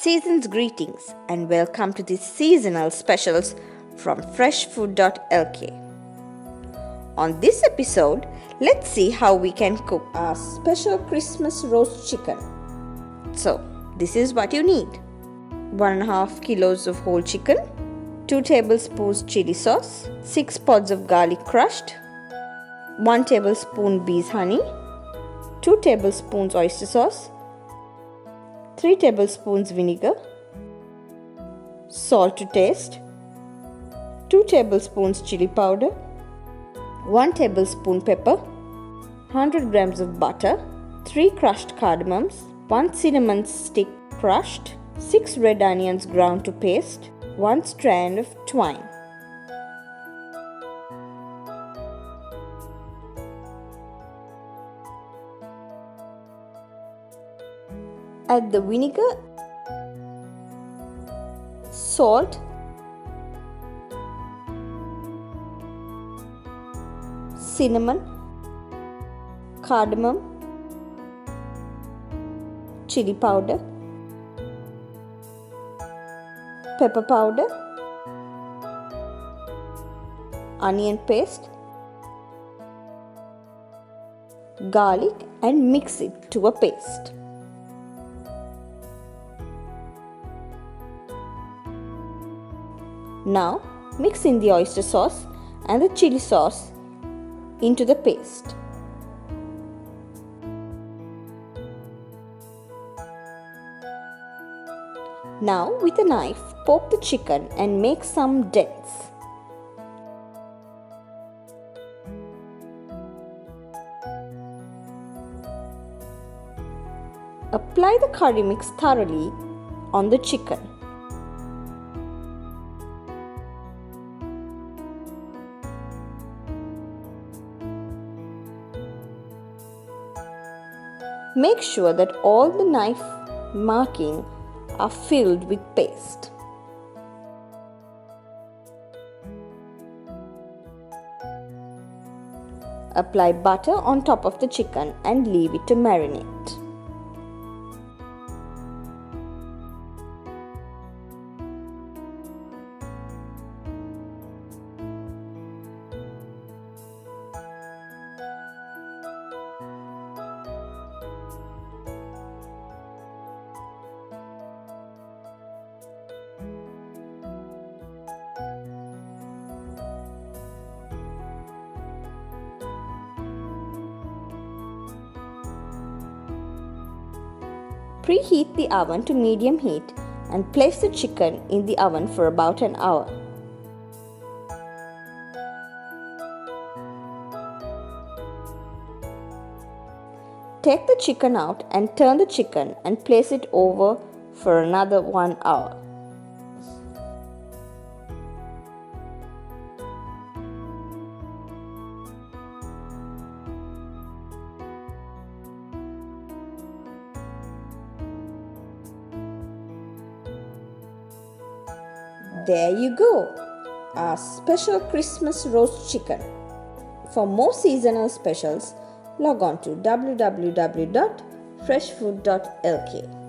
Season's greetings and welcome to the seasonal specials from freshfood.lk. On this episode, let's see how we can cook our special Christmas roast chicken. So, this is what you need. 1.5 kilos of whole chicken, 2 tablespoons chili sauce, 6 pods of garlic crushed, 1 tablespoon bees honey, 2 tablespoons oyster sauce, 3 tablespoons vinegar, salt to taste, 2 tablespoons chili powder, 1 tablespoon pepper, 100 grams of butter, 3 crushed cardamoms, 1 cinnamon stick crushed, 6 red onions ground to paste, 1 strand of twine. Add the vinegar, salt, cinnamon, cardamom, chili powder, pepper powder, onion paste, garlic, and mix it to a paste. Now mix in the oyster sauce and the chili sauce into the paste. Now with a knife, poke the chicken and make some dents. Apply the curry mix thoroughly on the chicken. Make sure that all the knife markings are filled with paste. Apply butter on top of the chicken and leave it to marinate. Preheat the oven to medium heat and place the chicken in the oven for about an hour. Take the chicken out and turn the chicken and place it over for another 1 hour. There you go, our special Christmas roast chicken. For more seasonal specials, log on to www.freshfood.lk.